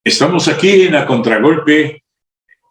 Estamos aquí en A Contragolpe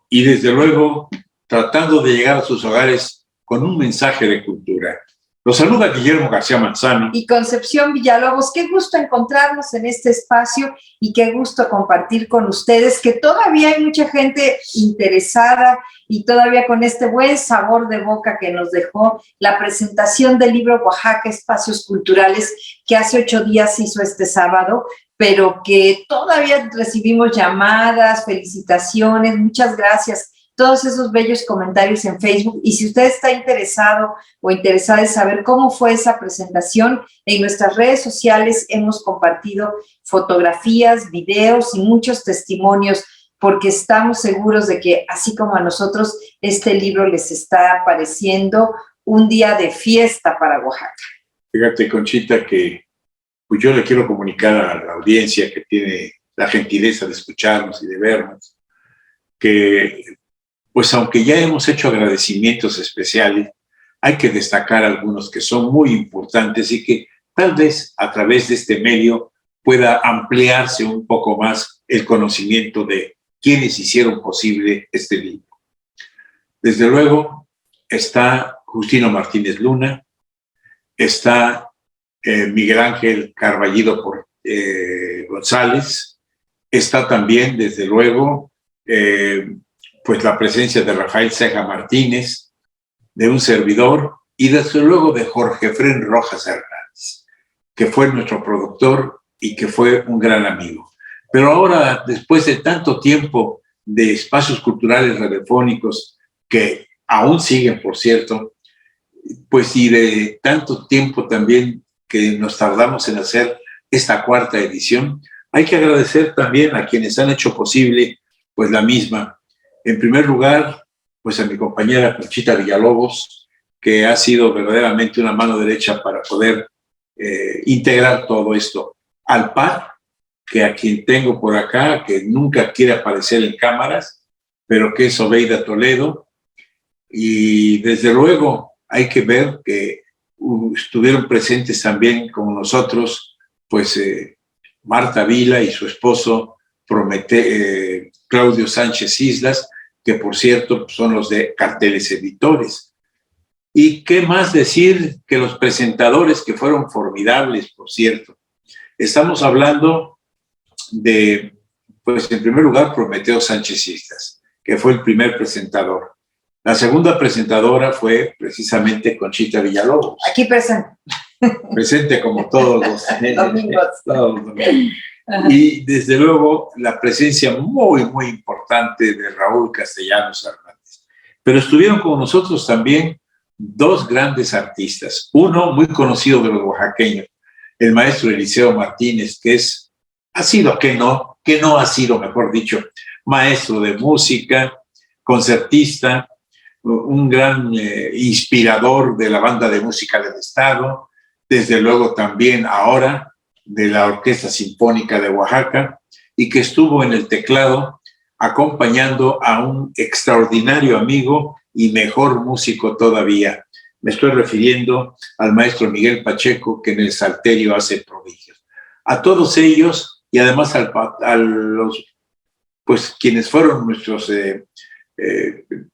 y desde luego tratando de llegar a sus hogares con un mensaje de cultura. Los saluda Guillermo García Manzano y Concepción Villalobos. Qué gusto encontrarnos en este espacio y qué gusto compartir con ustedes, que todavía hay mucha gente interesada y todavía con este buen sabor de boca que nos dejó la presentación del libro Oaxaca, Espacios Culturales, que hace 8 días se hizo este sábado, pero que todavía recibimos llamadas, felicitaciones, muchas gracias. Todos esos bellos comentarios en Facebook. Y si usted está interesado o interesada en saber cómo fue esa presentación, en nuestras redes sociales hemos compartido fotografías, videos y muchos testimonios, porque estamos seguros de que, así como a nosotros, este libro les está pareciendo un día de fiesta para Oaxaca. Fíjate, Conchita, que pues yo le quiero comunicar a la audiencia que tiene la gentileza de escucharnos y de vernos, que pues aunque ya hemos hecho agradecimientos especiales, hay que destacar algunos que son muy importantes y que tal vez a través de este medio pueda ampliarse un poco más el conocimiento de quienes hicieron posible este libro. Desde luego está Justino Martínez Luna, está Miguel Ángel Carballido González, está también, desde luego, pues la presencia de Rafael Ceja Martínez, de un servidor, y desde luego de Jorge Fren Rojas Hernández, que fue nuestro productor y que fue un gran amigo. Pero ahora, después de tanto tiempo de espacios culturales radiofónicos, que aún siguen, por cierto, pues y de tanto tiempo también que nos tardamos en hacer esta 4ª edición, hay que agradecer también a quienes han hecho posible pues la misma. En primer lugar, pues a mi compañera Conchita Villalobos, que ha sido verdaderamente una mano derecha para poder integrar todo esto. Al par, que a quien tengo por acá, que nunca quiere aparecer en cámaras, pero que es Obeida Toledo. Y desde luego hay que ver que estuvieron presentes también con nosotros, pues Marta Vila y su esposo Claudio Sánchez Islas, que por cierto son los de Carteles Editores. Y qué más decir que los presentadores, que fueron formidables, por cierto. Estamos hablando de, pues en primer lugar, Prometeo Sánchez Islas, que fue el primer presentador. La segunda presentadora fue precisamente Conchita Villalobos. Aquí presente. Presente como todos los domingos. Todos los domingos. Y desde luego la presencia muy, muy importante de Raúl Castellanos Hernández. Pero estuvieron con nosotros también 2 grandes artistas. Uno muy conocido de los oaxaqueños, el maestro Eliseo Martínez, que ha sido, mejor dicho, maestro de música, concertista, un gran inspirador de la banda de música del Estado, desde luego también ahora de la Orquesta Sinfónica de Oaxaca, y que estuvo en el teclado acompañando a un extraordinario amigo y mejor músico todavía. Me estoy refiriendo al maestro Miguel Pacheco, que en el salterio hace prodigios. A todos ellos, y además a los, pues quienes fueron nuestros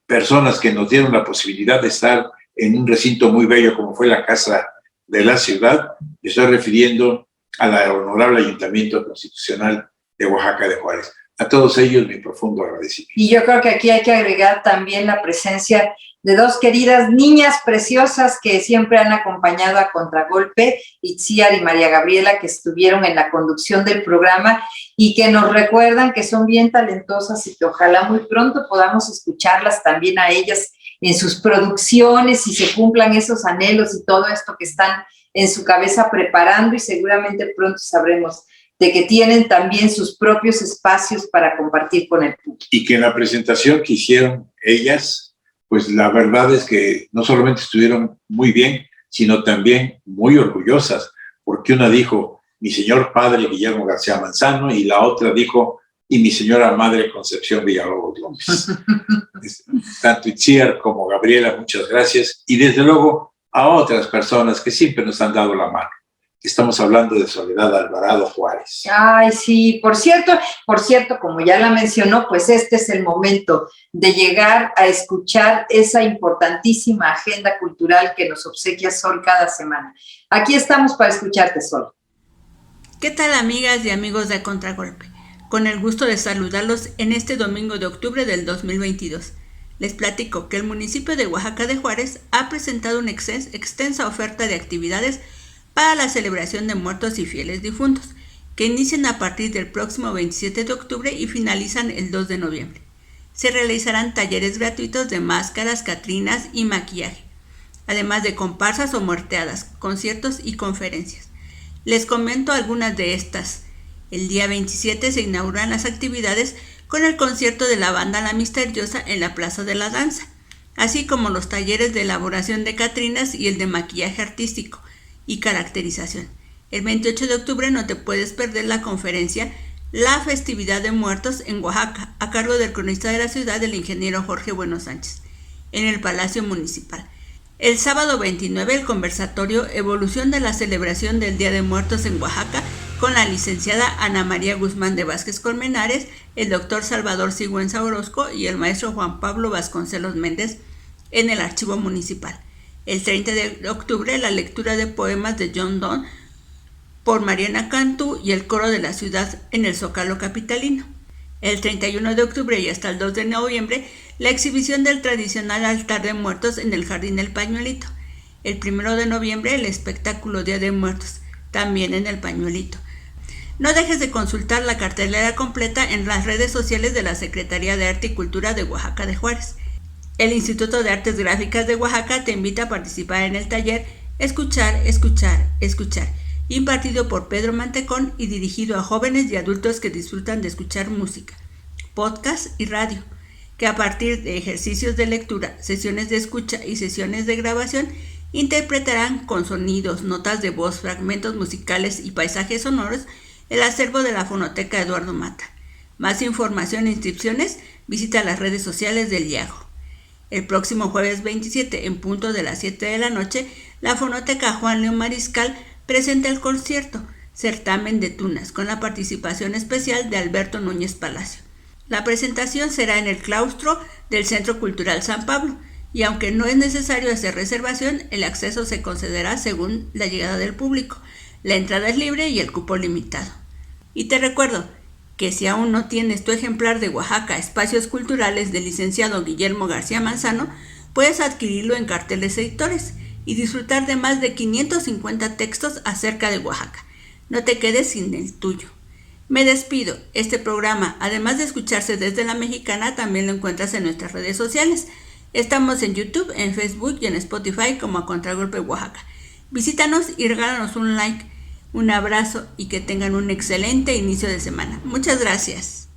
personas que nos dieron la posibilidad de estar en un recinto muy bello como fue la Casa de la Ciudad, me estoy refiriendo al Honorable Ayuntamiento Constitucional de Oaxaca de Juárez. A todos ellos mi profundo agradecimiento. Y yo creo que aquí hay que agregar también la presencia de 2 queridas niñas preciosas que siempre han acompañado a Contragolpe, Itziar y María Gabriela, que estuvieron en la conducción del programa y que nos recuerdan que son bien talentosas y que ojalá muy pronto podamos escucharlas también a ellas en sus producciones y se cumplan esos anhelos y todo esto que están en su cabeza preparando, y seguramente pronto sabremos de que tienen también sus propios espacios para compartir con el público. Y que en la presentación que hicieron ellas, pues la verdad es que no solamente estuvieron muy bien, sino también muy orgullosas, porque una dijo, mi señor padre Guillermo García Manzano, y la otra dijo, y mi señora madre Concepción Villalobos Gómez. Tanto Itziar como Gabriela, muchas gracias, y desde luego a otras personas que siempre nos han dado la mano. Estamos hablando de Soledad Alvarado Juárez. Ay, sí, por cierto, como ya la mencionó, pues este es el momento de llegar a escuchar esa importantísima agenda cultural que nos obsequia Sol cada semana. Aquí estamos para escucharte, Sol. ¿Qué tal, amigas y amigos de Contragolpe? Con el gusto de saludarlos en este domingo de octubre del 2022. Les platico que el municipio de Oaxaca de Juárez ha presentado una extensa oferta de actividades para la celebración de muertos y fieles difuntos, que inician a partir del próximo 27 de octubre y finalizan el 2 de noviembre. Se realizarán talleres gratuitos de máscaras, catrinas y maquillaje, además de comparsas o muerteadas, conciertos y conferencias. Les comento algunas de estas. El día 27 se inauguran las actividades con el concierto de la banda La Misteriosa en la Plaza de la Danza, así como los talleres de elaboración de catrinas y el de maquillaje artístico y caracterización. El 28 de octubre no te puedes perder la conferencia La Festividad de Muertos en Oaxaca, a cargo del cronista de la ciudad, el ingeniero Jorge Bueno Sánchez, en el Palacio Municipal. El sábado 29, el conversatorio Evolución de la celebración del Día de Muertos en Oaxaca, con la licenciada Ana María Guzmán de Vázquez Colmenares, el doctor Salvador Sigüenza Orozco y el maestro Juan Pablo Vasconcelos Méndez, en el Archivo Municipal. El 30 de octubre, la lectura de poemas de John Donne por Mariana Cantú y el coro de la ciudad en el Zócalo capitalino. El 31 de octubre y hasta el 2 de noviembre, la exhibición del tradicional altar de muertos en el Jardín del Pañuelito. El 1 de noviembre, el espectáculo Día de Muertos, también en el Pañuelito. No dejes de consultar la cartelera completa en las redes sociales de la Secretaría de Arte y Cultura de Oaxaca de Juárez. El Instituto de Artes Gráficas de Oaxaca te invita a participar en el taller Escuchar, Escuchar, Escuchar, impartido por Pedro Mantecón y dirigido a jóvenes y adultos que disfrutan de escuchar música, podcast y radio, que a partir de ejercicios de lectura, sesiones de escucha y sesiones de grabación, interpretarán con sonidos, notas de voz, fragmentos musicales y paisajes sonoros el acervo de la Fonoteca Eduardo Mata. Más información e inscripciones, visita las redes sociales del IAGO. El próximo jueves 27, en punto de las 7 de la noche, la Fonoteca Juan León Mariscal presenta el concierto Certamen de Tunas, con la participación especial de Alberto Núñez Palacio. La presentación será en el claustro del Centro Cultural San Pablo, y aunque no es necesario hacer reservación, el acceso se concederá según la llegada del público. La entrada es libre y el cupo limitado. Y te recuerdo que si aún no tienes tu ejemplar de Oaxaca Espacios Culturales del licenciado Guillermo García Manzano, puedes adquirirlo en Carteles Editores y disfrutar de más de 550 textos acerca de Oaxaca. No te quedes sin el tuyo. Me despido. Este programa, además de escucharse desde La Mexicana, también lo encuentras en nuestras redes sociales. Estamos en YouTube, en Facebook y en Spotify como A Contragolpe Oaxaca. Visítanos y regálanos un like. Un abrazo y que tengan un excelente inicio de semana. Muchas gracias.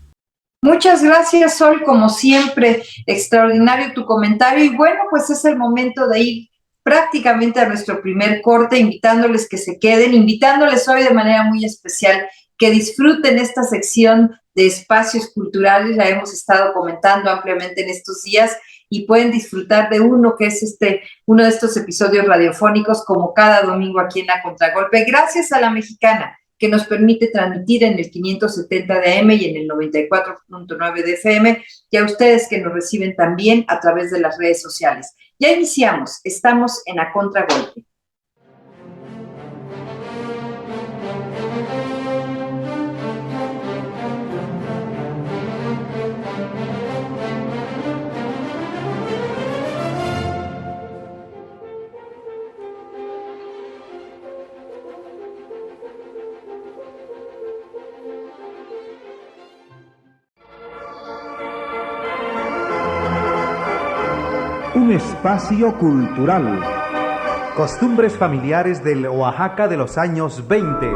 Muchas gracias, Sol, como siempre, extraordinario tu comentario. Y bueno, pues es el momento de ir prácticamente a nuestro primer corte, invitándoles que se queden, invitándoles hoy de manera muy especial que disfruten esta sección de espacios culturales. La hemos estado comentando ampliamente en estos días y pueden disfrutar de uno que es uno de estos episodios radiofónicos como cada domingo aquí en A Contragolpe, gracias a La Mexicana, que nos permite transmitir en el 570 de AM y en el 94.9 de FM, y a ustedes que nos reciben también a través de las redes sociales. Ya iniciamos, estamos en A Contragolpe. Un espacio cultural. Costumbres familiares del Oaxaca de los años 20.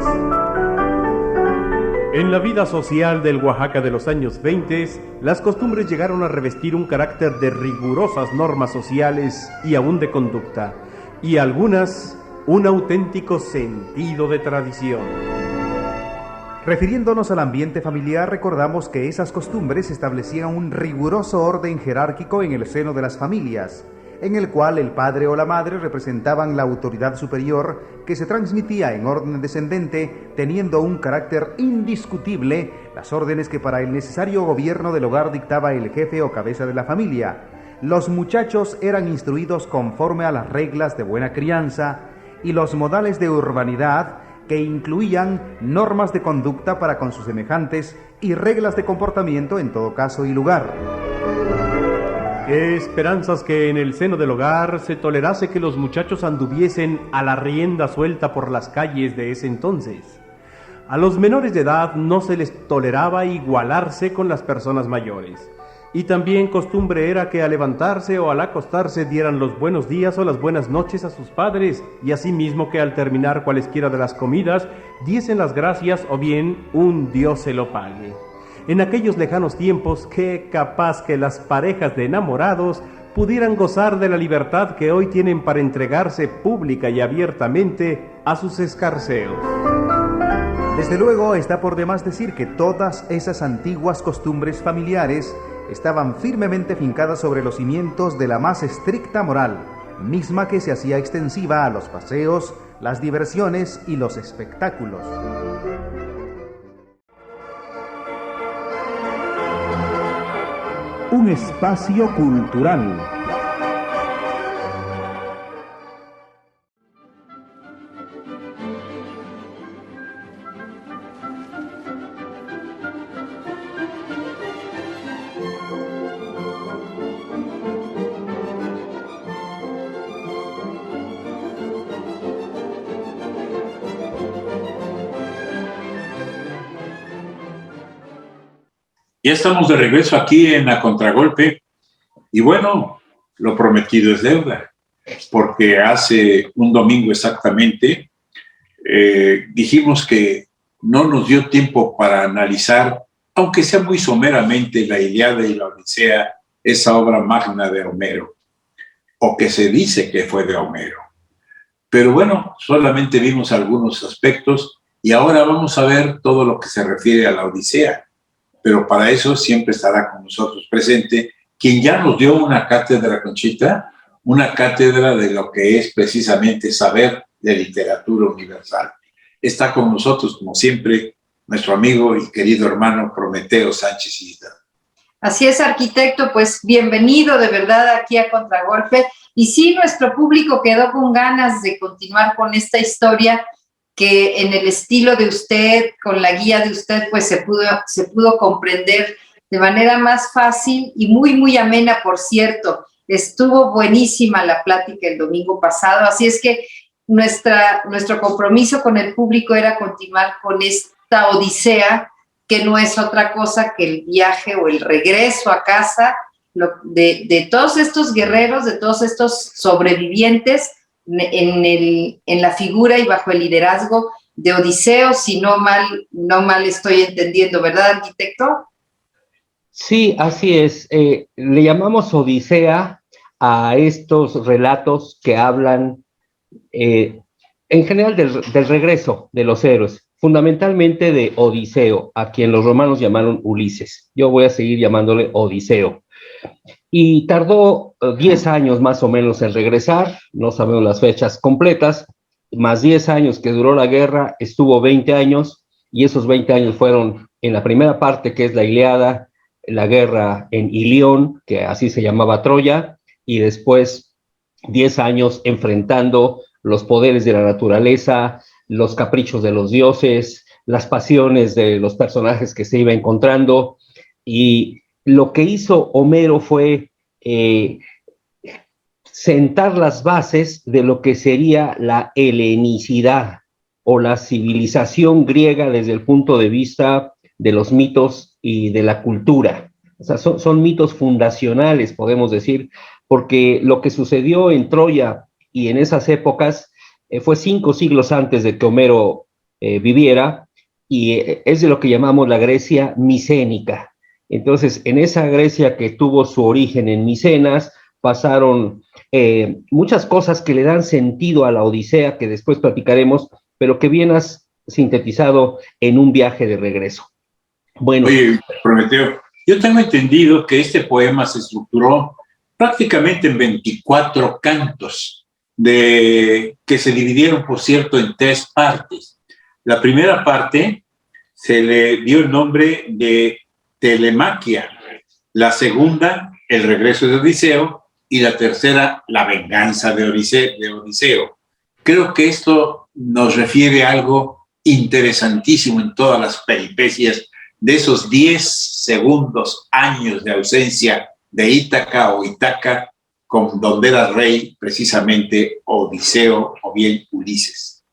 En la vida social del Oaxaca de los años 20, las costumbres llegaron a revestir un carácter de rigurosas normas sociales y aún de conducta, y algunas un auténtico sentido de tradición. Refiriéndonos al ambiente familiar, recordamos que esas costumbres establecían un riguroso orden jerárquico en el seno de las familias. en el cual el padre o la madre representaban la autoridad superior que se transmitía en orden descendente, teniendo un carácter indiscutible las órdenes que para el necesario gobierno del hogar dictaba el jefe o cabeza de la familia. Los muchachos eran instruidos conforme a las reglas de buena crianza y los modales de urbanidad, que incluían normas de conducta para con sus semejantes y reglas de comportamiento en todo caso y lugar. Qué esperanzas que en el seno del hogar se tolerase que los muchachos anduviesen a la rienda suelta por las calles de ese entonces. A los menores de edad no se les toleraba igualarse con las personas mayores. Y también costumbre era que al levantarse o al acostarse dieran los buenos días o las buenas noches a sus padres, y asimismo que al terminar cualesquiera de las comidas diesen las gracias o bien un Dios se lo pague. En aquellos lejanos tiempos, qué capaz que las parejas de enamorados pudieran gozar de la libertad que hoy tienen para entregarse pública y abiertamente a sus escarceos. Desde luego está por demás decir que todas esas antiguas costumbres familiares estaban firmemente fincadas sobre los cimientos de la más estricta moral, misma que se hacía extensiva a los paseos, las diversiones y los espectáculos. Un espacio cultural. Ya estamos de regreso aquí en A Contragolpe y bueno, lo prometido es deuda, porque hace un domingo exactamente dijimos que no nos dio tiempo para analizar, aunque sea muy someramente, la Ilíada y la Odisea, esa obra magna de Homero, o que se dice que fue de Homero. Pero bueno, solamente vimos algunos aspectos y ahora vamos a ver todo lo que se refiere a la Odisea. Pero para eso siempre estará con nosotros presente quien ya nos dio una cátedra, Conchita, una cátedra de lo que es precisamente saber de literatura universal. Está con nosotros, como siempre, nuestro amigo y querido hermano Prometeo Sánchez Isla. Así es, arquitecto, pues bienvenido de verdad aquí a Contragolpe. Y sí, nuestro público quedó con ganas de continuar con esta historia que en el estilo de usted, con la guía de usted, pues se pudo comprender de manera más fácil y muy, muy amena, por cierto. Estuvo buenísima la plática el domingo pasado, así es que nuestro compromiso con el público era continuar con esta odisea, que no es otra cosa que el viaje o el regreso a casa de todos estos guerreros, de todos estos sobrevivientes, en la figura y bajo el liderazgo de Odiseo, si no mal estoy entendiendo, ¿verdad, arquitecto? Sí, así es. Le llamamos Odisea a estos relatos que hablan en general del regreso de los héroes, fundamentalmente de Odiseo, a quien los romanos llamaron Ulises. Yo voy a seguir llamándole Odiseo. Y tardó 10 años más o menos en regresar, no sabemos las fechas completas, más 10 años que duró la guerra, estuvo 20 años, y esos 20 años fueron en la primera parte, que es la Ilíada, la guerra en Ilión, que así se llamaba Troya, y después 10 años enfrentando los poderes de la naturaleza, los caprichos de los dioses, las pasiones de los personajes que se iba encontrando, y lo que hizo Homero fue sentar las bases de lo que sería la helenicidad o la civilización griega desde el punto de vista de los mitos y de la cultura. O sea, son mitos fundacionales, podemos decir, porque lo que sucedió en Troya y en esas épocas fue 5 siglos antes de que Homero viviera, y es de lo que llamamos la Grecia micénica. Entonces, en esa Grecia que tuvo su origen en Micenas, pasaron muchas cosas que le dan sentido a la Odisea, que después platicaremos, pero que bien has sintetizado en un viaje de regreso. Bueno. Oye, Prometeo, yo tengo entendido que este poema se estructuró prácticamente en 24 cantos, que se dividieron, por cierto, en 3 partes. La primera parte se le dio el nombre de Telemaquia, la segunda, el regreso de Odiseo, y la tercera, la venganza de Odiseo. Creo que esto nos refiere a algo interesantísimo en todas las peripecias de esos 10 segundos, años de ausencia de Ítaca o Itaca, con donde era rey precisamente Odiseo o bien Ulises.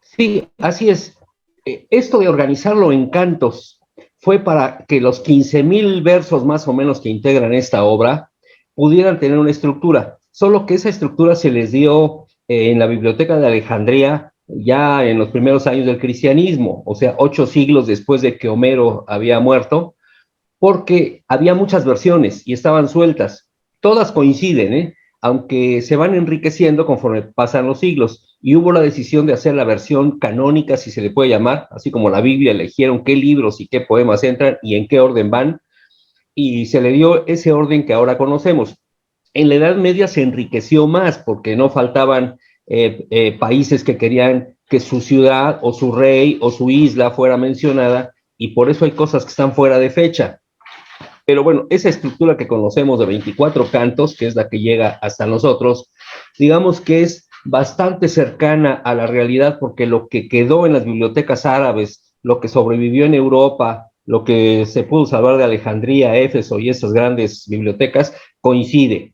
Sí, así es. Esto de organizarlo en cantos fue para que los 15,000 versos más o menos que integran esta obra pudieran tener una estructura, solo que esa estructura se les dio en la Biblioteca de Alejandría ya en los primeros años del cristianismo, o sea, 8 siglos después de que Homero había muerto, porque había muchas versiones y estaban sueltas. Todas coinciden, aunque se van enriqueciendo conforme pasan los siglos, y hubo la decisión de hacer la versión canónica, si se le puede llamar, así como la Biblia, eligieron qué libros y qué poemas entran y en qué orden van, y se le dio ese orden que ahora conocemos. En la Edad Media se enriqueció más porque no faltaban países que querían que su ciudad o su rey o su isla fuera mencionada, y por eso hay cosas que están fuera de fecha. Pero bueno, esa estructura que conocemos de 24 cantos, que es la que llega hasta nosotros, digamos que es bastante cercana a la realidad, porque lo que quedó en las bibliotecas árabes, lo que sobrevivió en Europa, lo que se pudo salvar de Alejandría, Éfeso y esas grandes bibliotecas, coincide.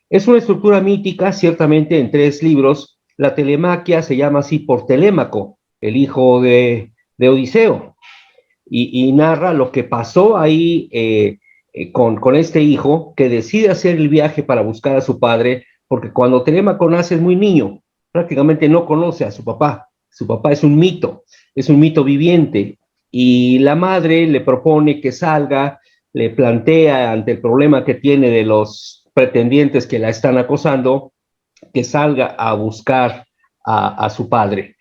Es una estructura mítica, ciertamente, en 3 libros. La Telemaquia se llama así por Telémaco, el hijo de Odiseo, y narra lo que pasó ahí con este hijo, que decide hacer el viaje para buscar a su padre, porque cuando Telémaco nace es muy niño, prácticamente no conoce a su papá. Su papá es un mito viviente, y la madre le propone que salga, le plantea ante el problema que tiene de los pretendientes que la están acosando, que salga a buscar a su padre.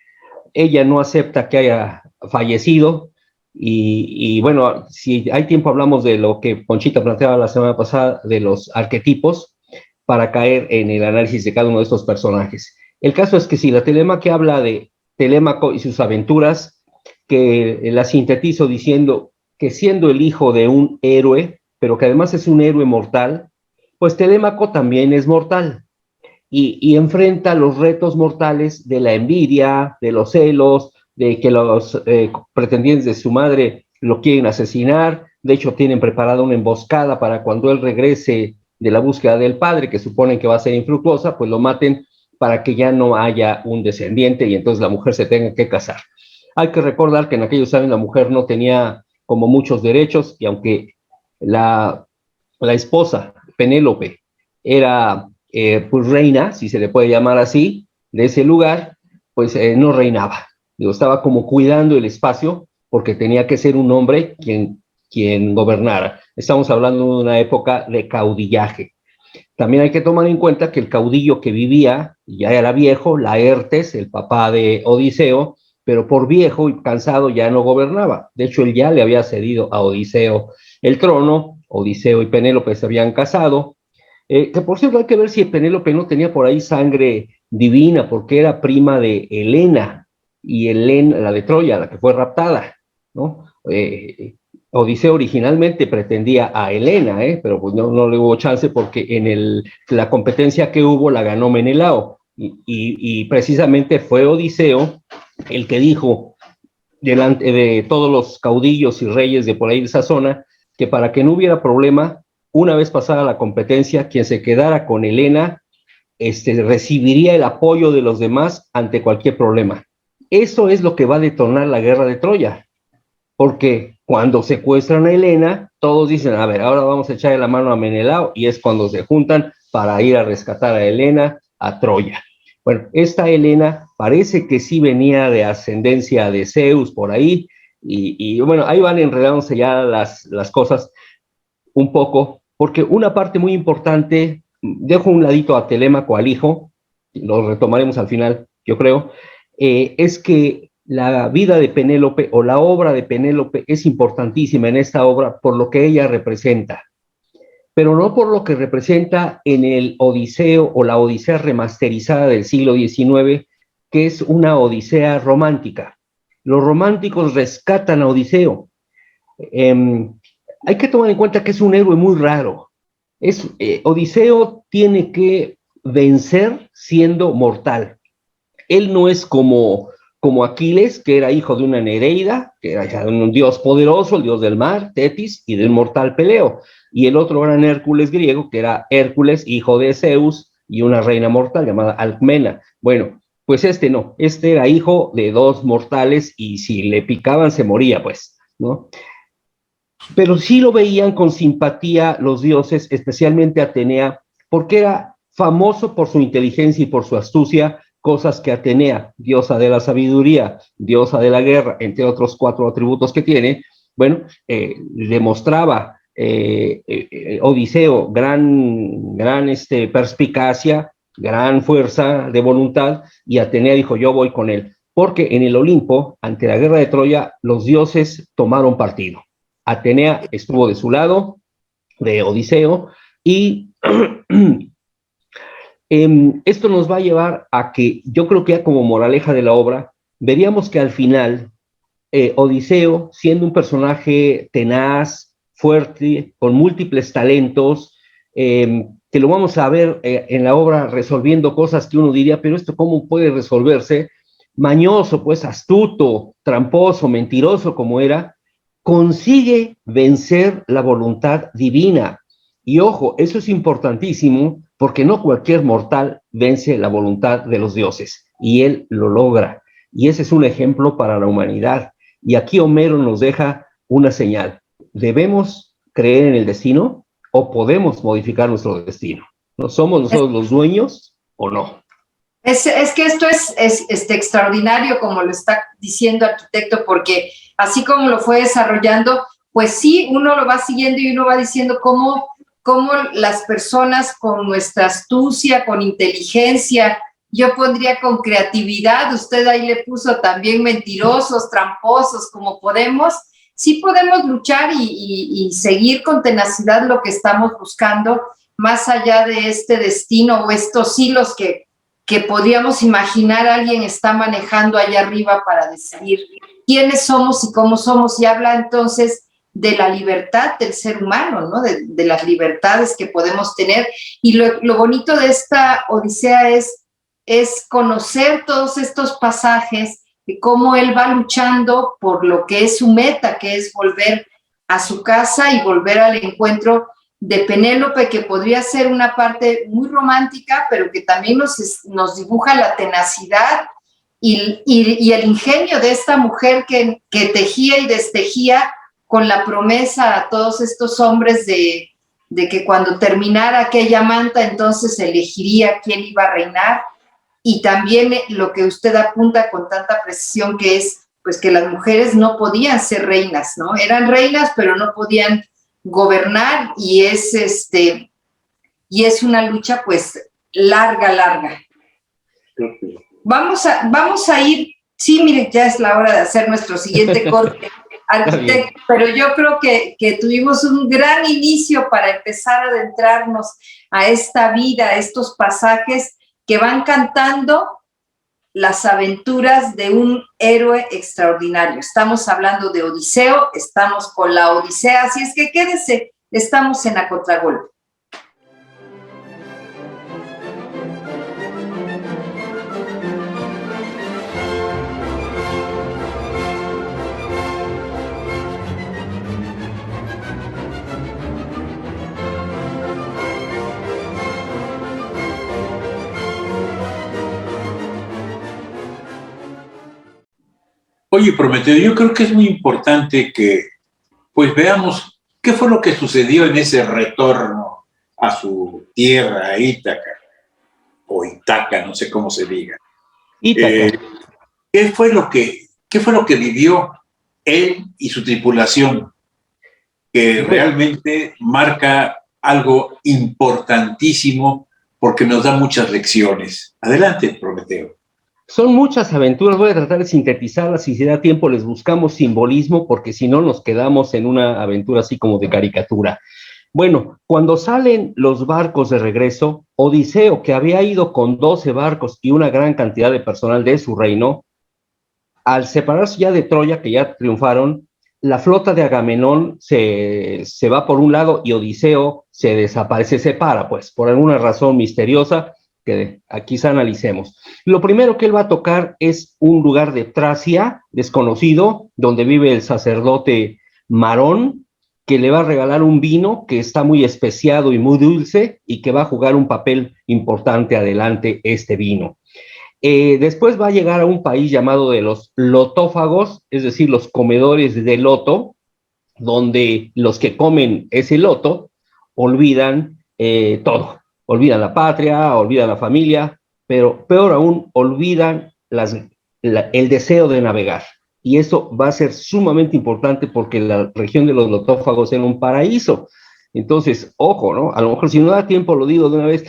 Ella no acepta que haya fallecido, y bueno, si hay tiempo hablamos de lo que Conchita planteaba la semana pasada, de los arquetipos, para caer en el análisis de cada uno de estos personajes. El caso es que si la Telemaquia habla de Telémaco y sus aventuras, que la sintetizo diciendo que siendo el hijo de un héroe, pero que además es un héroe mortal, pues Telémaco también es mortal, y enfrenta los retos mortales de la envidia, de los celos, de que los pretendientes de su madre lo quieren asesinar. De hecho, tienen preparada una emboscada para cuando él regrese de la búsqueda del padre, que suponen que va a ser infructuosa, pues lo maten para que ya no haya un descendiente y entonces la mujer se tenga que casar. Hay que recordar que en aquellos años la mujer no tenía como muchos derechos, y aunque la esposa, Penélope, era pues reina, si se le puede llamar así, de ese lugar, pues no reinaba. Digo, estaba como cuidando el espacio, porque tenía que ser un hombre quien gobernara. Estamos hablando de una época de caudillaje. También hay que tomar en cuenta que el caudillo que vivía ya era viejo, Laertes, el papá de Odiseo, pero por viejo y cansado ya no gobernaba. De hecho, él ya le había cedido a Odiseo el trono. Odiseo y Penélope se habían casado, que por cierto hay que ver si Penélope no tenía por ahí sangre divina, porque era prima de Helena, y Helena, la de Troya, la que fue raptada, ¿no? Odiseo originalmente pretendía a Helena, pero pues no le hubo chance, porque en la competencia que hubo la ganó Menelao, y precisamente fue Odiseo el que dijo delante de todos los caudillos y reyes de por ahí de esa zona, que para que no hubiera problema, una vez pasada la competencia, quien se quedara con Helena recibiría el apoyo de los demás ante cualquier problema. Eso es lo que va a detonar la guerra de Troya, porque cuando secuestran a Helena, todos dicen, a ver, ahora vamos a echarle la mano a Menelao, y es cuando se juntan para ir a rescatar a Helena a Troya. Bueno, esta Helena parece que sí venía de ascendencia de Zeus por ahí, y bueno, ahí van enredándose ya las cosas un poco, porque una parte muy importante, dejo un ladito a Telémaco, al hijo, lo retomaremos al final, yo creo, es que la vida de Penélope o la obra de Penélope es importantísima en esta obra por lo que ella representa. pero no por lo que representa en el Odiseo o la Odisea remasterizada del siglo XIX, que es una Odisea romántica. Los románticos rescatan a Odiseo. Hay que tomar en cuenta que es un héroe muy raro. Odiseo tiene que vencer siendo mortal. Él no es como Aquiles, que era hijo de una Nereida, que era un dios poderoso, el dios del mar, Tetis, y del mortal Peleo. Y el otro gran Hércules griego, que era Hércules, hijo de Zeus, y una reina mortal llamada Alcmena. Bueno, pues no, era hijo de dos mortales, y si le picaban se moría, pues, ¿no? Pero sí lo veían con simpatía los dioses, especialmente Atenea, porque era famoso por su inteligencia y por su astucia, cosas que Atenea, diosa de la sabiduría, diosa de la guerra, entre otros 4 atributos que tiene, bueno, demostraba Odiseo gran perspicacia, gran fuerza de voluntad, y Atenea dijo, yo voy con él, porque en el Olimpo, ante la guerra de Troya, los dioses tomaron partido. Atenea estuvo de su lado, de Odiseo, y esto nos va a llevar a que, yo creo que ya como moraleja de la obra, veríamos que al final, Odiseo, siendo un personaje tenaz, fuerte, con múltiples talentos, que lo vamos a ver en la obra resolviendo cosas que uno diría, pero esto cómo puede resolverse, mañoso, pues astuto, tramposo, mentiroso como era, consigue vencer la voluntad divina. Y ojo, eso es importantísimo, porque no cualquier mortal vence la voluntad de los dioses, y él lo logra. Y ese es un ejemplo para la humanidad. Y aquí Homero nos deja una señal. ¿Debemos creer en el destino o podemos modificar nuestro destino? ¿No somos nosotros los dueños o no? Es que esto es extraordinario, como lo está diciendo arquitecto, porque así como lo fue desarrollando, pues sí, uno lo va siguiendo y uno va diciendo cómo las personas con nuestra astucia, con inteligencia, yo pondría con creatividad, usted ahí le puso también mentirosos, tramposos, como podemos, sí podemos luchar y seguir con tenacidad lo que estamos buscando, más allá de este destino o estos hilos que podríamos imaginar alguien está manejando allá arriba para decidir quiénes somos y cómo somos, y habla entonces de la libertad del ser humano, ¿no? De las libertades que podemos tener. Y lo bonito de esta Odisea es conocer todos estos pasajes de cómo él va luchando por lo que es su meta, que es volver a su casa y volver al encuentro de Penélope, que podría ser una parte muy romántica, pero que también nos dibuja la tenacidad y el ingenio de esta mujer que tejía y destejía con la promesa a todos estos hombres de que cuando terminara aquella manta, entonces elegiría quién iba a reinar. Y también lo que usted apunta con tanta precisión, que es pues que las mujeres no podían ser reinas, ¿no? Eran reinas, pero no podían gobernar, y es una lucha pues larga. Vamos a ir, sí, mire, ya es la hora de hacer nuestro siguiente corte, arquitecto, pero yo creo que tuvimos un gran inicio para empezar a adentrarnos a esta vida, a estos pasajes que van cantando las aventuras de un héroe extraordinario. Estamos hablando de Odiseo, estamos con la Odisea, así es que quédese, estamos en A Contragolpe. Oye, Prometeo, yo creo que es muy importante que pues veamos qué fue lo que sucedió en ese retorno a su tierra, a Ítaca, o Itaca, no sé cómo se diga. Ítaca. ¿Qué fue lo que vivió él y su tripulación? Que realmente marca algo importantísimo porque nos da muchas lecciones. Adelante, Prometeo. Son muchas aventuras, voy a tratar de sintetizarlas, y si da tiempo les buscamos simbolismo, porque si no nos quedamos en una aventura así como de caricatura. Bueno, cuando salen los barcos de regreso, Odiseo, que había ido con 12 barcos y una gran cantidad de personal de su reino, al separarse ya de Troya, que ya triunfaron, la flota de Agamenón se va por un lado y Odiseo se desaparece, se separa, pues, por alguna razón misteriosa que aquí analicemos. Lo primero que él va a tocar es un lugar de Tracia, desconocido, donde vive el sacerdote Marón, que le va a regalar un vino que está muy especiado y muy dulce y que va a jugar un papel importante adelante este vino. Después va a llegar a un país llamado de los lotófagos, es decir, los comedores de loto, donde los que comen ese loto olvidan todo. Olvidan la patria, olvidan la familia, pero peor aún, olvidan el deseo de navegar. Y eso va a ser sumamente importante porque la región de los lotófagos era un paraíso. Entonces, ojo, ¿no? A lo mejor si no da tiempo, lo digo de una vez,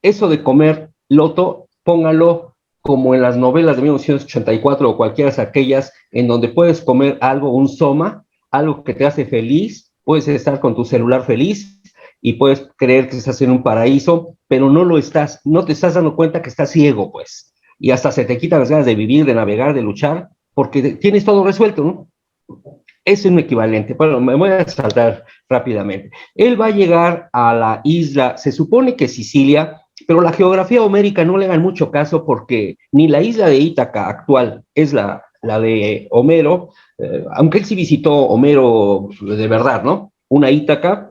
eso de comer loto, póngalo como en las novelas de 1984 o cualquiera de aquellas en donde puedes comer algo, un soma, algo que te hace feliz, puedes estar con tu celular feliz y puedes creer que estás en un paraíso, pero no lo estás, no te estás dando cuenta que estás ciego, pues, y hasta se te quitan las ganas de vivir, de navegar, de luchar, porque tienes todo resuelto, ¿no? Es un equivalente. Bueno, me voy a saltar rápidamente. Él va a llegar a la isla, se supone que Sicilia, pero la geografía homérica no le hagan mucho caso porque ni la isla de Ítaca actual es la de Homero, aunque él sí visitó Homero de verdad, ¿no? Una Ítaca,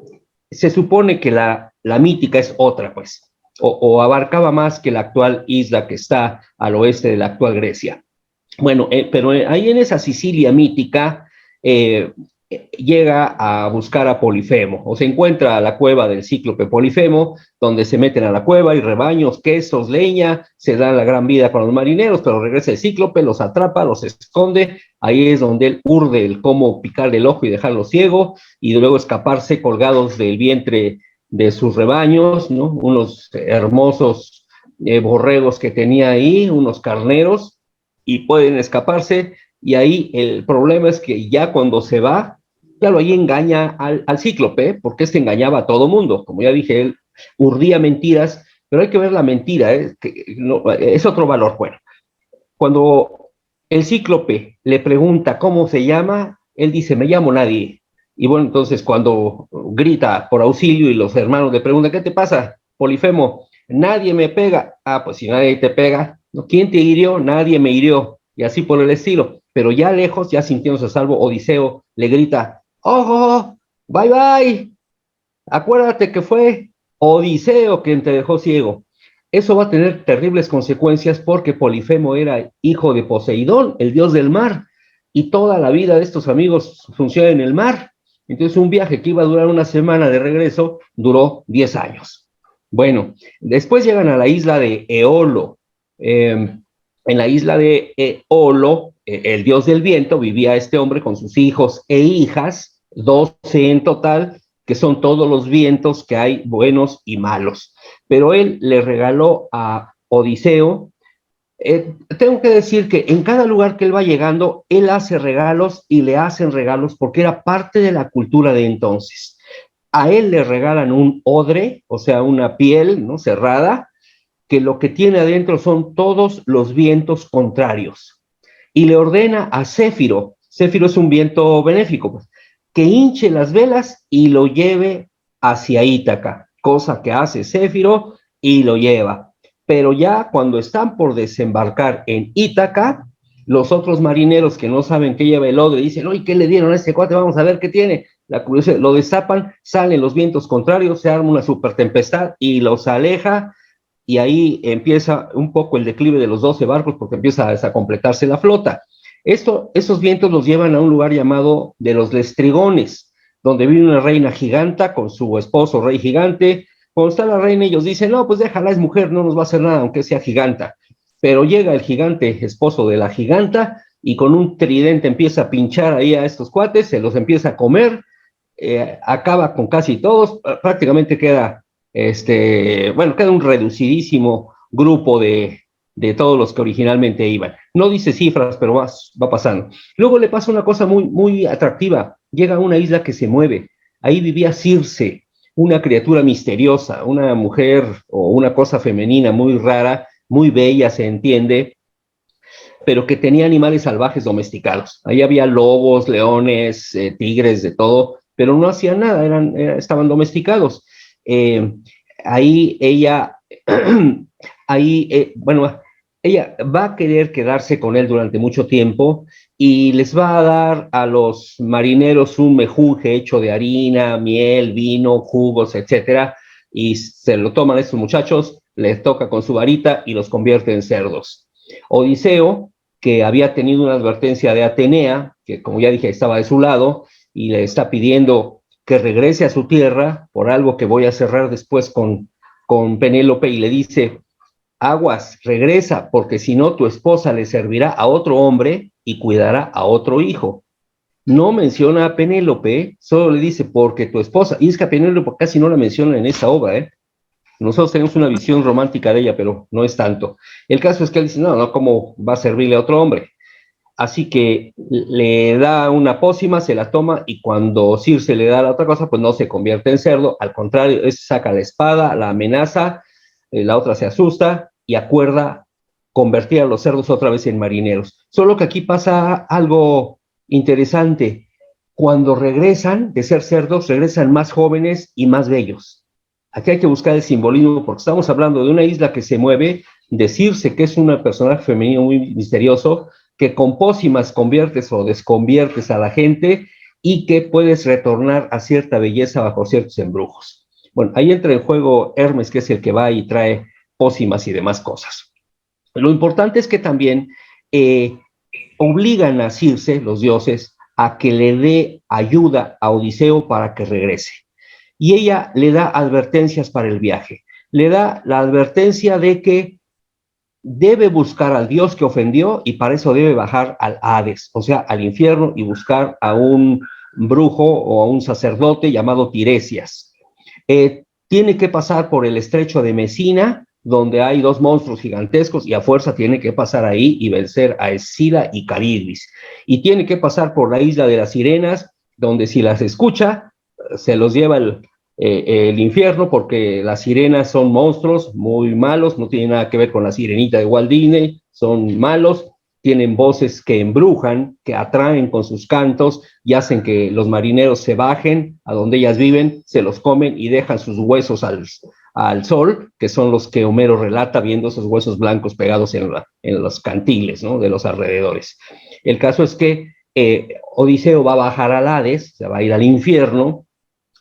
se supone que la mítica es otra, pues, o abarcaba más que la actual isla que está al oeste de la actual Grecia. Bueno, pero ahí en esa Sicilia mítica llega a buscar a Polifemo, o se encuentra a la cueva del cíclope Polifemo, donde se meten a la cueva y rebaños, quesos, leña, se da la gran vida con los marineros, pero regresa el cíclope, los atrapa, los esconde, ahí es donde él urde el cómo picarle el ojo y dejarlo ciego, y luego escaparse colgados del vientre de sus rebaños, ¿no? Unos hermosos borregos que tenía ahí, unos carneros, y pueden escaparse, y ahí el problema es que ya cuando se va, claro, ahí engaña al cíclope, porque engañaba a todo mundo, como ya dije, él urdía mentiras, pero hay que ver la mentira, que no, es otro valor. Bueno, cuando el cíclope le pregunta cómo se llama, él dice, me llamo nadie, y bueno, entonces cuando grita por auxilio y los hermanos le preguntan, ¿qué te pasa, Polifemo? Nadie me pega. Ah, pues si nadie te pega, ¿no? ¿Quién te hirió? Nadie me hirió, y así por el estilo. Pero ya lejos, ya sintiéndose a salvo, Odiseo le grita, ¡ojo! ¡Bye, bye! Acuérdate que fue Odiseo quien te dejó ciego. Eso va a tener terribles consecuencias porque Polifemo era hijo de Poseidón, el dios del mar, y toda la vida de estos amigos funciona en el mar. Entonces un viaje que iba a durar una semana de regreso duró 10 años. Bueno, después llegan a la isla de Eolo. En la isla de Eolo, el dios del viento, vivía este hombre con sus hijos e hijas, 12 en total, que son todos los vientos que hay, buenos y malos. Pero él le regaló a Odiseo. Tengo que decir que en cada lugar que él va llegando, él hace regalos y le hacen regalos porque era parte de la cultura de entonces. A él le regalan un odre, o sea, una piel, ¿no?, cerrada, que lo que tiene adentro son todos los vientos contrarios. Y le ordena a Céfiro, Céfiro es un viento benéfico, pues, que hinche las velas y lo lleve hacia Ítaca, cosa que hace Céfiro y lo lleva. Pero ya cuando están por desembarcar en Ítaca, los otros marineros que no saben qué lleva el odre dicen, oye, ¿qué le dieron a este cuate? Vamos a ver qué tiene. La curiosidad, lo destapan, salen los vientos contrarios, se arma una super tempestad y los aleja. Y ahí empieza un poco el declive de los 12 barcos porque empieza a completarse la flota. Esos vientos los llevan a un lugar llamado de los Lestrigones, donde vive una reina giganta con su esposo rey gigante. Cuando está la reina ellos dicen, no, pues déjala, es mujer, no nos va a hacer nada aunque sea giganta. Pero llega el gigante, esposo de la giganta, y con un tridente empieza a pinchar ahí a estos cuates, se los empieza a comer, acaba con casi todos, prácticamente queda un reducidísimo grupo de todos los que originalmente iban. No dice cifras, pero va pasando. Luego le pasa una cosa muy, muy atractiva. Llega a una isla que se mueve. Ahí vivía Circe, una criatura misteriosa, una mujer o una cosa femenina muy rara, muy bella, se entiende, pero que tenía animales salvajes domesticados. Ahí había lobos, leones, tigres, de todo, pero no hacían nada, estaban domesticados. Ahí ella, bueno, ella va a querer quedarse con él durante mucho tiempo y les va a dar a los marineros un mejunje hecho de harina, miel, vino, jugos, etcétera, y se lo toman estos muchachos, les toca con su varita y los convierte en cerdos. Odiseo, que había tenido una advertencia de Atenea, que como ya dije estaba de su lado, y le está pidiendo que regrese a su tierra, por algo que voy a cerrar después con Penélope, y le dice: aguas, regresa, porque si no tu esposa le servirá a otro hombre y cuidará a otro hijo. No menciona a Penélope, solo le dice porque tu esposa, y es que a Penélope casi no la menciona en esta obra, ¿eh? Nosotros tenemos una visión romántica de ella, pero no es tanto. El caso es que él dice, no, ¿cómo va a servirle a otro hombre? Así que le da una pócima, se la toma, y cuando Circe le da la otra cosa, pues no se convierte en cerdo, al contrario, saca la espada, la amenaza, la otra se asusta y acuerda convertir a los cerdos otra vez en marineros. Solo que aquí pasa algo interesante. Cuando regresan de ser cerdos, regresan más jóvenes y más bellos. Aquí hay que buscar el simbolismo, porque estamos hablando de una isla que se mueve, de Circe, que es un personaje femenino muy misterioso, que con pócimas conviertes o desconviertes a la gente y que puedes retornar a cierta belleza bajo ciertos embrujos. Bueno, ahí entra en juego Hermes, que es el que va y trae pócimas y demás cosas. Lo importante es que también obligan a Circe, los dioses, a que le dé ayuda a Odiseo para que regrese. Y ella le da advertencias para el viaje. Le da la advertencia de que debe buscar al dios que ofendió y para eso debe bajar al Hades, o sea, al infierno, y buscar a un brujo o a un sacerdote llamado Tiresias. Tiene que pasar por el estrecho de Mesina, donde hay dos monstruos gigantescos, y a fuerza tiene que pasar ahí y vencer a Escila y Caridbis. Y tiene que pasar por la isla de las sirenas, donde si las escucha, se los lleva el infierno, porque las sirenas son monstruos muy malos, no tienen nada que ver con la sirenita de Walt Disney, son malos, tienen voces que embrujan, que atraen con sus cantos y hacen que los marineros se bajen a donde ellas viven, se los comen y dejan sus huesos al sol, que son los que Homero relata viendo esos huesos blancos pegados en los cantiles, ¿no?, de los alrededores. El caso es que Odiseo va a bajar al Hades, se va a ir al infierno,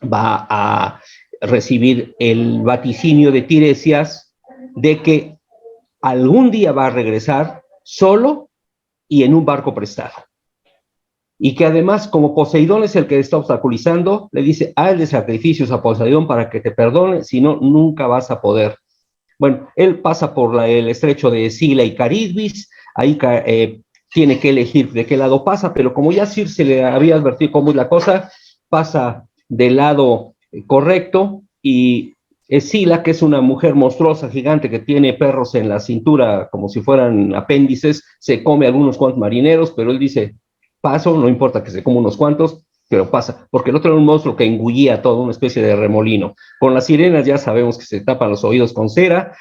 va a recibir el vaticinio de Tiresias de que algún día va a regresar solo y en un barco prestado. Y que además, como Poseidón es el que está obstaculizando, le dice: hazle sacrificios a Poseidón para que te perdone, si no, nunca vas a poder. Bueno, él pasa por el estrecho de Escila y Caridbis, ahí tiene que elegir de qué lado pasa, pero como ya Circe le había advertido cómo es la cosa, pasa del lado correcto, y Escila, que es una mujer monstruosa, gigante, que tiene perros en la cintura como si fueran apéndices, se come algunos cuantos marineros, pero él dice: paso, no importa que se coma unos cuantos, pero pasa, porque el otro era un monstruo que engullía todo, una especie de remolino. Con las sirenas ya sabemos que se tapan los oídos con cera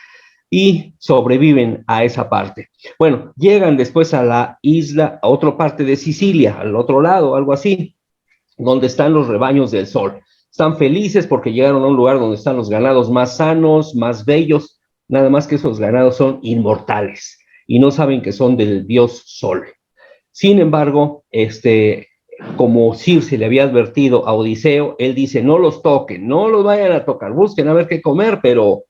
y sobreviven a esa parte. Bueno, llegan después a la isla, a otra parte de Sicilia, al otro lado, algo así, donde están los rebaños del sol. Están felices porque llegaron a un lugar donde están los ganados más sanos, más bellos, nada más que esos ganados son inmortales y no saben que son del dios Sol. Sin embargo, como Circe le había advertido a Odiseo, él dice: no los toquen, no los vayan a tocar, busquen a ver qué comer, pero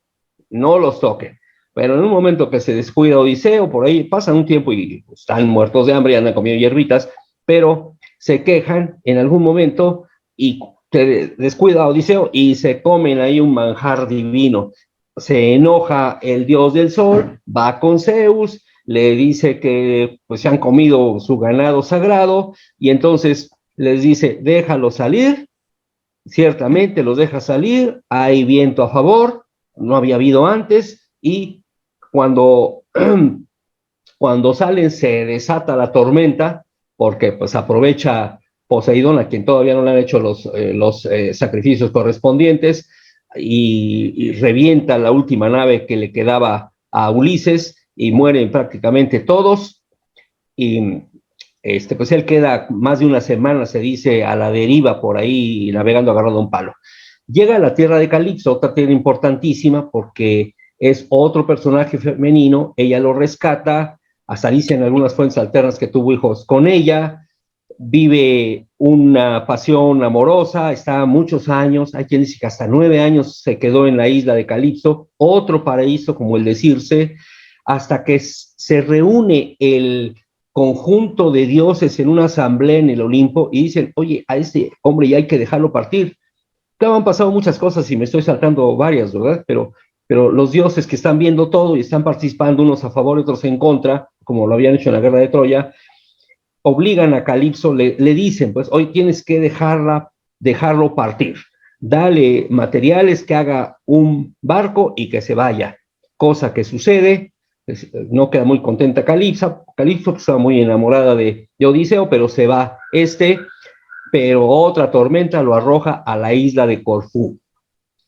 no los toquen. Pero en un momento que se descuida Odiseo, por ahí pasan un tiempo y están muertos de hambre y andan comiendo hierbitas, pero se quejan en algún momento y se descuida a Odiseo y se comen ahí un manjar divino. Se enoja el dios del sol, va con Zeus, le dice que pues se han comido su ganado sagrado, y entonces les dice: déjalo salir. Ciertamente los deja salir, hay viento a favor, no había habido antes, y cuando salen se desata la tormenta, porque pues aprovecha Poseidón, a quien todavía no le han hecho los sacrificios correspondientes, y revienta la última nave que le quedaba a Ulises y mueren prácticamente todos. Y pues él queda más de una semana, se dice, a la deriva por ahí, navegando agarrado a un palo. Llega a la tierra de Calipso, otra tierra importantísima, porque es otro personaje femenino, ella lo rescata, hasta dicen algunas fuentes alternas que tuvo hijos con ella, vive una pasión amorosa, está muchos años, hay quien dice que hasta 9 años se quedó en la isla de Calipso, otro paraíso como el de Circe, hasta que se reúne el conjunto de dioses en una asamblea en el Olimpo y dicen, oye, a este hombre ya hay que dejarlo partir. Claro, han pasado muchas cosas y me estoy saltando varias, ¿verdad? Pero los dioses que están viendo todo y están participando unos a favor y otros en contra, como lo habían hecho en la guerra de Troya, obligan a Calipso, le dicen, pues hoy tienes que dejarlo partir, dale materiales, que haga un barco y que se vaya, cosa que sucede. No queda muy contenta Calipso, que estaba muy enamorada de Odiseo, pero se va pero otra tormenta lo arroja a la isla de Corfú.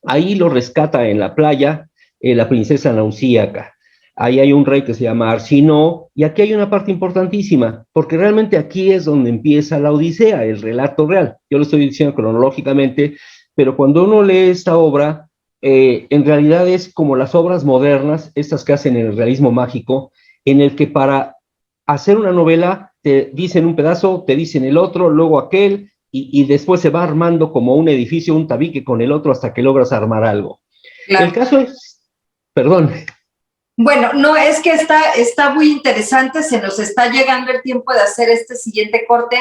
Ahí lo rescata en la playa la princesa Nausíaca. Ahí hay un rey que se llama Arsinoe, y aquí hay una parte importantísima, porque realmente aquí es donde empieza la Odisea, el relato real. Yo lo estoy diciendo cronológicamente, pero cuando uno lee esta obra, en realidad es como las obras modernas, estas que hacen el realismo mágico, en el que para hacer una novela te dicen un pedazo, te dicen el otro, luego aquel, y después se va armando como un edificio, un tabique con el otro hasta que logras armar algo. Claro. El caso es, perdón. Bueno, no, es que está muy interesante, se nos está llegando el tiempo de hacer este siguiente corte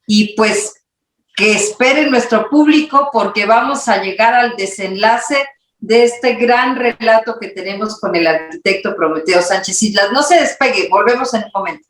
y pues que espere nuestro público porque vamos a llegar al desenlace de este gran relato que tenemos con el arquitecto Prometeo Sánchez Islas. No se despegue, volvemos en un momento.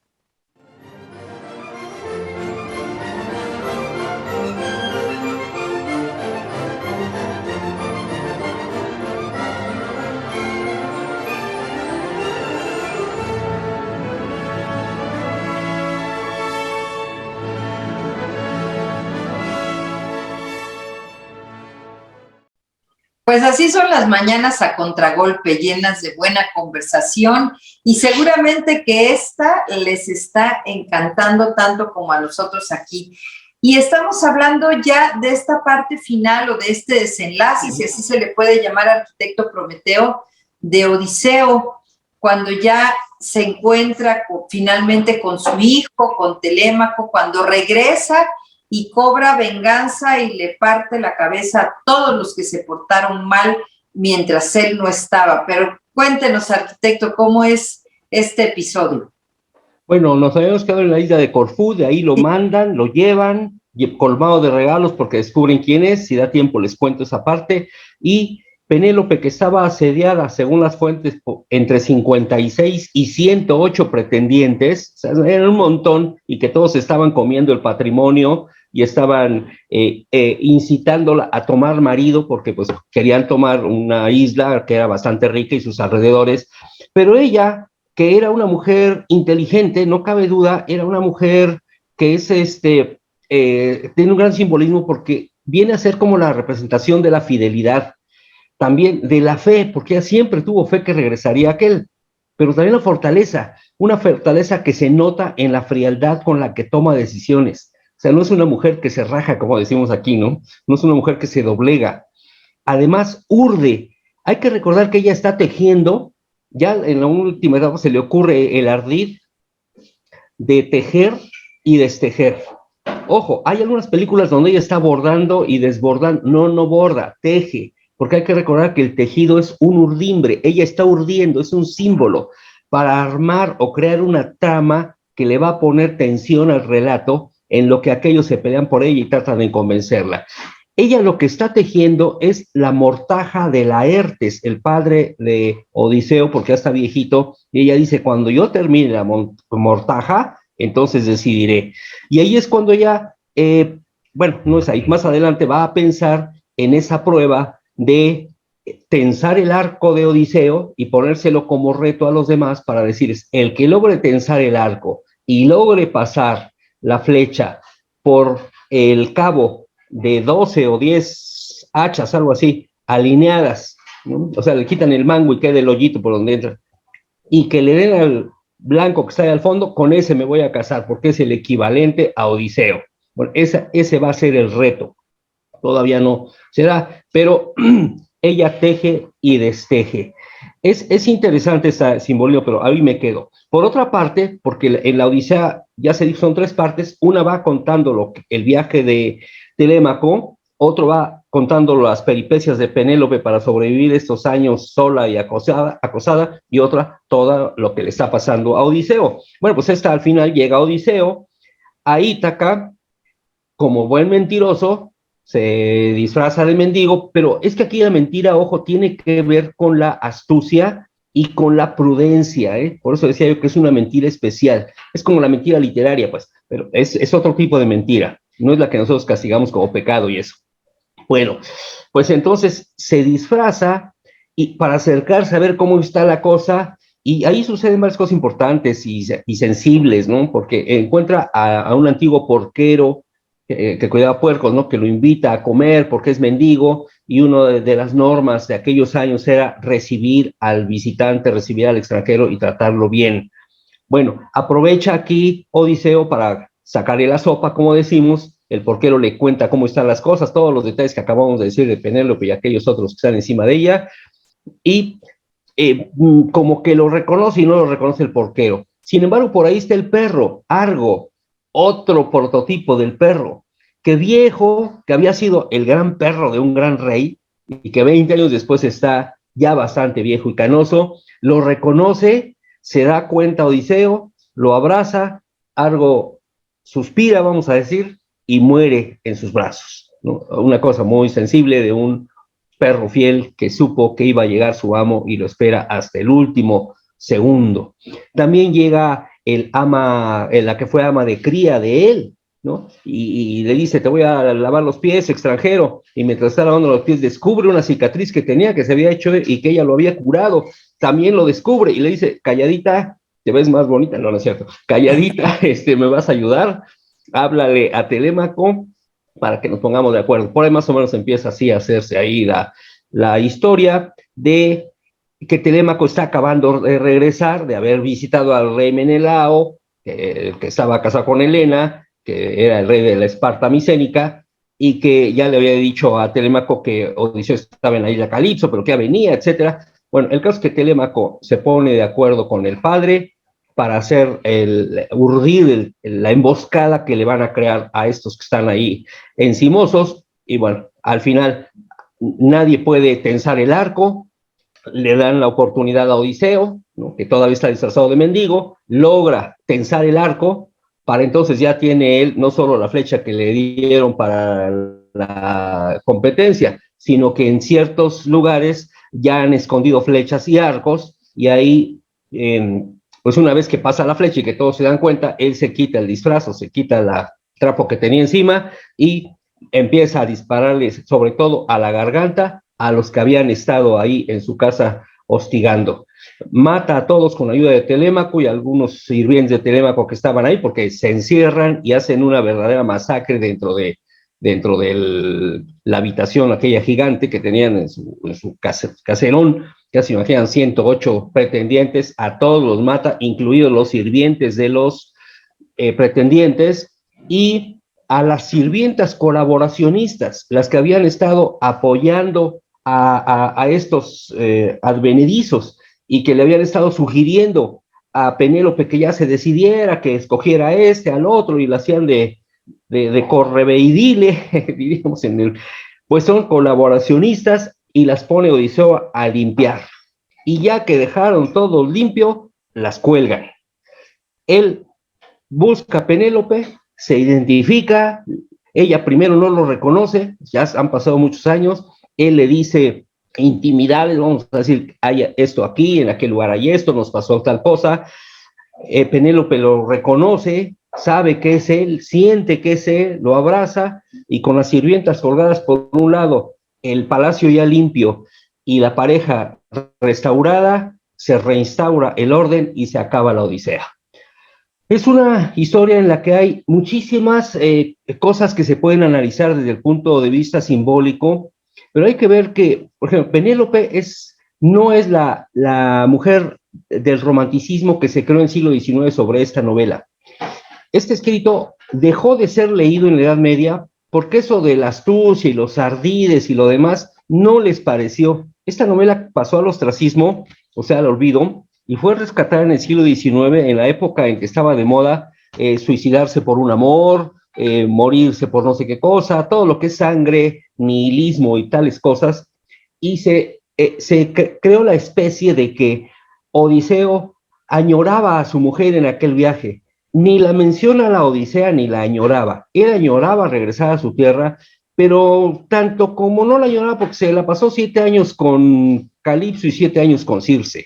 Pues así son las mañanas a contragolpe, llenas de buena conversación y seguramente que esta les está encantando tanto como a nosotros aquí. Y estamos hablando ya de esta parte final o de este desenlace, si así se le puede llamar, arquitecto Prometeo, de Odiseo, cuando ya se encuentra finalmente con su hijo, con Telémaco, cuando regresa y cobra venganza y le parte la cabeza a todos los que se portaron mal mientras él no estaba. Pero cuéntenos, arquitecto, ¿cómo es este episodio? Bueno, nos habíamos quedado en la isla de Corfú, de ahí lo mandan, lo llevan, colmado de regalos porque descubren quién es, si da tiempo les cuento esa parte, y Penélope, que estaba asediada, según las fuentes, entre 56 y 108 pretendientes, o sea, eran un montón, y que todos estaban comiendo el patrimonio y estaban incitándola a tomar marido, porque pues querían tomar una isla que era bastante rica y sus alrededores, pero ella, que era una mujer inteligente, no cabe duda, era una mujer que es tiene un gran simbolismo porque viene a ser como la representación de la fidelidad, también de la fe, porque ella siempre tuvo fe que regresaría aquel, pero también la fortaleza, una fortaleza que se nota en la frialdad con la que toma decisiones. O sea, no es una mujer que se raja, como decimos aquí, ¿no? No es una mujer que se doblega. Además, urde. Hay que recordar que ella está tejiendo, ya en la última etapa se le ocurre el ardid de tejer y destejer. Ojo, hay algunas películas donde ella está bordando y desbordando. No borda, teje. Porque hay que recordar que el tejido es un urdimbre, ella está urdiendo, es un símbolo para armar o crear una trama que le va a poner tensión al relato en lo que aquellos se pelean por ella y tratan de convencerla. Ella lo que está tejiendo es la mortaja de Laertes, el padre de Odiseo, porque ya está viejito, y ella dice, cuando yo termine la mortaja, entonces decidiré. Y ahí es cuando ella, bueno, no es ahí, más adelante va a pensar en esa prueba de tensar el arco de Odiseo y ponérselo como reto a los demás para decir, el que logre tensar el arco y logre pasar la flecha por el cabo de 12 o 10 hachas, algo así, alineadas, ¿no? O sea, le quitan el mango y queda el hoyito por donde entra, y que le den al blanco que está ahí al fondo, con ese me voy a casar, porque es el equivalente a Odiseo. Bueno, ese va a ser el reto. Todavía no será, pero ella teje y desteje. Es interesante ese simbolio, pero a mí me quedo. Por otra parte, porque en la Odisea, ya se dijo, son 3 partes, una va contando el viaje de Telémaco, otro va contando las peripecias de Penélope para sobrevivir estos años sola y acosada, y otra, todo lo que le está pasando a Odiseo. Bueno, pues esta al final llega a Odiseo, a Ítaca, como buen mentiroso, se disfraza de mendigo, pero es que aquí la mentira, ojo, tiene que ver con la astucia y con la prudencia, ¿eh? Por eso decía yo que es una mentira especial. Es como la mentira literaria, pues, pero es otro tipo de mentira. No es la que nosotros castigamos como pecado y eso. Bueno, pues entonces se disfraza y para acercarse a ver cómo está la cosa, y ahí suceden varias cosas importantes y sensibles, ¿no? Porque encuentra a un antiguo porquero que cuidaba puercos, ¿no? Que lo invita a comer porque es mendigo, y una de las normas de aquellos años era recibir al visitante, recibir al extranjero y tratarlo bien. Bueno, aprovecha aquí Odiseo para sacarle la sopa, como decimos. El porquero le cuenta cómo están las cosas, todos los detalles que acabamos de decir de Penélope y aquellos otros que están encima de ella, y como que lo reconoce y no lo reconoce el porquero. Sin embargo, por ahí está el perro, Argo, otro prototipo del perro, que viejo, que había sido el gran perro de un gran rey, y que 20 años después está ya bastante viejo y canoso, lo reconoce, se da cuenta Odiseo, lo abraza, Argo suspira, vamos a decir, y muere en sus brazos, ¿no? Una cosa muy sensible de un perro fiel que supo que iba a llegar su amo y lo espera hasta el último segundo. También llega la que fue ama de cría de él, ¿no? Y le dice, te voy a lavar los pies, extranjero, y mientras está lavando los pies descubre una cicatriz que tenía, que se había hecho y que ella lo había curado, también lo descubre y le dice, calladita, te ves más bonita, no es cierto, calladita, me vas a ayudar, háblale a Telémaco para que nos pongamos de acuerdo. Por ahí más o menos empieza así a hacerse ahí la historia de que Telémaco está acabando de regresar, de haber visitado al rey Menelao, que estaba casado con Helena, que era el rey de la Esparta micénica, y que ya le había dicho a Telémaco que Odiseo estaba en la isla Calipso, pero que ya venía, etcétera. Bueno, el caso es que Telémaco se pone de acuerdo con el padre para hacer urdir la emboscada que le van a crear a estos que están ahí encimosos, y bueno, al final nadie puede tensar el arco, le dan la oportunidad a Odiseo, ¿no? Que todavía está disfrazado de mendigo, logra tensar el arco, para entonces ya tiene él no solo la flecha que le dieron para la competencia, sino que en ciertos lugares ya han escondido flechas y arcos, y ahí, pues una vez que pasa la flecha y que todos se dan cuenta, él se quita el disfraz, o se quita el trapo que tenía encima, y empieza a dispararles, sobre todo a la garganta, a los que habían estado ahí en su casa hostigando. Mata a todos con ayuda de Telémaco y algunos sirvientes de Telémaco que estaban ahí, porque se encierran y hacen una verdadera masacre dentro de la habitación aquella gigante que tenían en su caserón. Ya se imaginan, 108 pretendientes, a todos los mata, incluidos los sirvientes de los pretendientes, y a las sirvientas colaboracionistas, las que habían estado apoyando a estos advenedizos y que le habían estado sugiriendo a Penélope que ya se decidiera, que escogiera al otro, y la hacían de correveidile, diríamos pues son colaboracionistas, y las pone Odiseo a limpiar. Y ya que dejaron todo limpio, las cuelgan. Él busca a Penélope, se identifica, ella primero no lo reconoce, ya han pasado muchos años, él le dice intimidades, vamos a decir, hay esto aquí, en aquel lugar hay esto, nos pasó tal cosa. Penélope lo reconoce, sabe que es él, siente que es él, lo abraza, y con las sirvientas colgadas por un lado, el palacio ya limpio y la pareja restaurada, se reinstaura el orden y se acaba la Odisea. Es una historia en la que hay muchísimas cosas que se pueden analizar desde el punto de vista simbólico, pero hay que ver que, por ejemplo, Penélope no es la mujer del romanticismo que se creó en el siglo XIX sobre esta novela. Este escrito dejó de ser leído en la Edad Media porque eso de la astucia y los ardides y lo demás no les pareció. Esta novela pasó al ostracismo, o sea, al olvido, y fue rescatada en el siglo XIX, en la época en que estaba de moda suicidarse por un amor, morirse por no sé qué cosa, todo lo que es sangre, nihilismo y tales cosas, y creó la especie de que Odiseo añoraba a su mujer en aquel viaje. Ni la menciona la Odisea ni la añoraba. Él añoraba regresar a su tierra, pero tanto como no la añoraba porque se la pasó 7 años con Calipso y 7 años con Circe.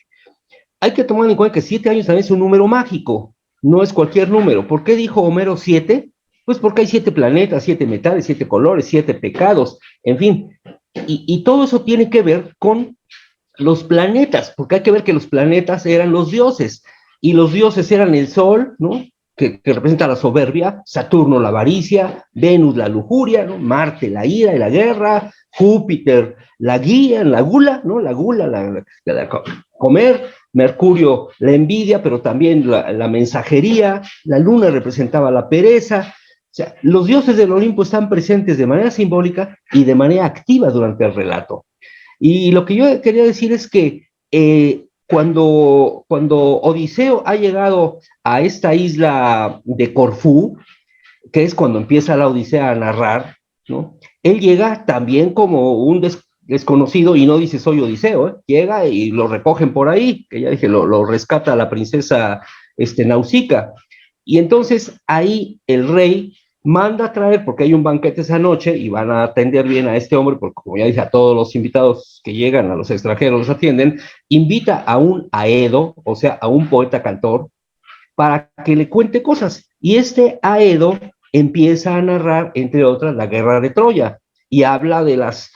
Hay que tomar en cuenta que 7 años también es un número mágico, no es cualquier número. ¿Por qué dijo Homero 7? Pues porque hay 7 planetas, 7 metales, 7 colores, 7 pecados, en fin. Y todo eso tiene que ver con los planetas, porque hay que ver que los planetas eran los dioses, y los dioses eran el Sol, ¿no? Que representa la soberbia, Saturno la avaricia, Venus la lujuria, ¿no? Marte la ira y la guerra, Júpiter la guía, la gula, ¿no? La gula, la comer, Mercurio la envidia, pero también la mensajería, la luna representaba la pereza. O sea, los dioses del Olimpo están presentes de manera simbólica y de manera activa durante el relato. Y lo que yo quería decir es que cuando Odiseo ha llegado a esta isla de Corfú, que es cuando empieza la Odisea a narrar, ¿no? Él llega también como un desconocido y no dice soy Odiseo, ¿eh? Llega y lo recogen por ahí, que ya dije, lo rescata la princesa Nausica. Y entonces ahí el rey manda a traer, porque hay un banquete esa noche y van a atender bien a este hombre, porque como ya dije, a todos los invitados que llegan, a los extranjeros los atienden, invita a un Aedo, o sea, a un poeta cantor, para que le cuente cosas. Y este Aedo empieza a narrar, entre otras, la guerra de Troya, y habla de las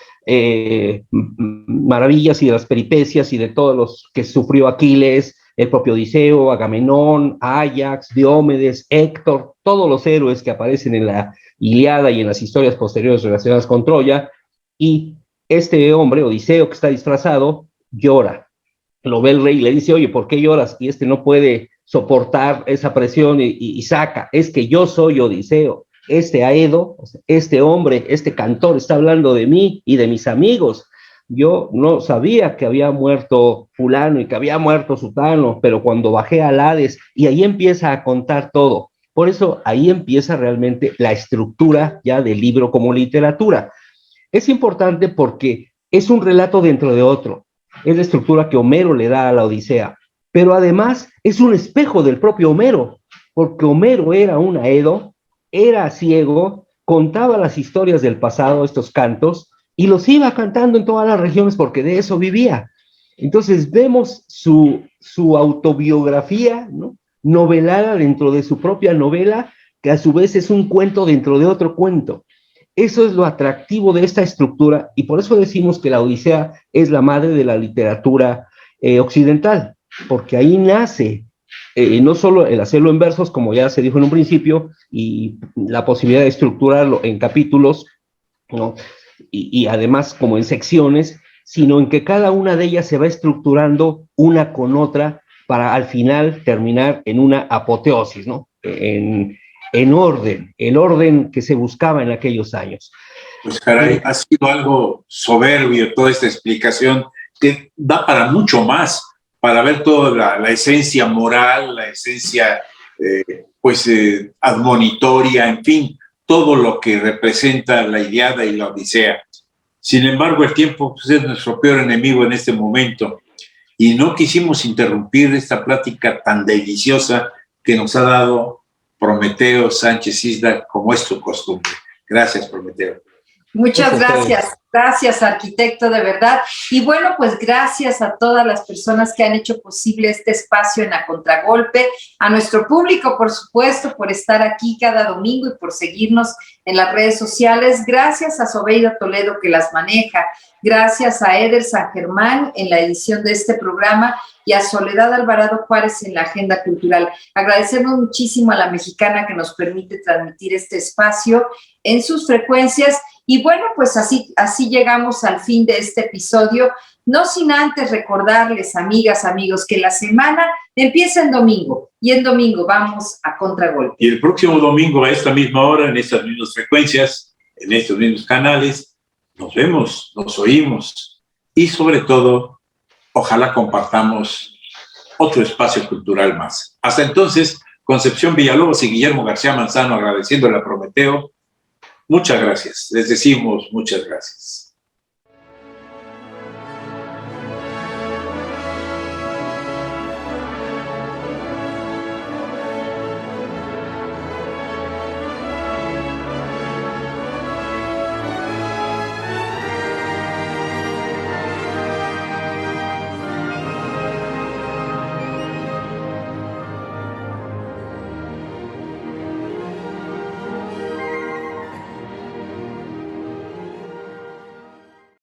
maravillas y de las peripecias y de todos los que sufrió Aquiles, el propio Odiseo, Agamenón, Áyax, Diomedes, Héctor, todos los héroes que aparecen en la Ilíada y en las historias posteriores relacionadas con Troya, y este hombre, Odiseo, que está disfrazado, llora. Lo ve el rey y le dice, oye, ¿por qué lloras? Y no puede soportar esa presión y saca, es que yo soy Odiseo, Aedo, este hombre, este cantor está hablando de mí y de mis amigos. Yo no sabía que había muerto fulano y que había muerto sutano, pero cuando bajé al Hades, y ahí empieza a contar todo. Por eso ahí empieza realmente la estructura ya del libro como literatura. Es importante porque es un relato dentro de otro. Es la estructura que Homero le da a la Odisea, pero además es un espejo del propio Homero, porque Homero era un Aedo, era ciego, contaba las historias del pasado, estos cantos, y los iba cantando en todas las regiones porque de eso vivía. Entonces vemos su autobiografía, ¿no? Novelada dentro de su propia novela, que a su vez es un cuento dentro de otro cuento. Eso es lo atractivo de esta estructura, y por eso decimos que la Odisea es la madre de la literatura occidental, porque ahí nace no solo el hacerlo en versos, como ya se dijo en un principio, y la posibilidad de estructurarlo en capítulos, ¿no? Y además como en secciones, sino en que cada una de ellas se va estructurando una con otra para al final terminar en una apoteosis, ¿no? En orden, el orden que se buscaba en aquellos años. Pues caray, ha sido algo soberbio toda esta explicación que da para mucho más, para ver toda la esencia moral, la esencia admonitoria, en fin, todo lo que representa la Ilíada y la Odisea. Sin embargo, el tiempo pues, es nuestro peor enemigo en este momento y no quisimos interrumpir esta plática tan deliciosa que nos ha dado Prometeo Sánchez Isla, como es su costumbre. Gracias, Prometeo. Muchas gracias. Gracias, arquitecto, de verdad. Y bueno, pues gracias a todas las personas que han hecho posible este espacio en A Contragolpe, a nuestro público, por supuesto, por estar aquí cada domingo y por seguirnos en las redes sociales. Gracias a Sobeida Toledo, que las maneja. Gracias a Eder San Germán en la edición de este programa y a Soledad Alvarado Juárez en la agenda cultural. Agradecemos muchísimo a La Mexicana que nos permite transmitir este espacio en sus frecuencias. Y bueno, pues así llegamos al fin de este episodio, no sin antes recordarles, amigas, amigos, que la semana empieza en domingo, y en domingo vamos a Contragolpe. Y el próximo domingo a esta misma hora, en estas mismas frecuencias, en estos mismos canales, nos vemos, nos oímos, y sobre todo, ojalá compartamos otro espacio cultural más. Hasta entonces, Concepción Villalobos y Guillermo García Manzano agradeciéndole a Prometeo. Muchas gracias, les decimos muchas gracias.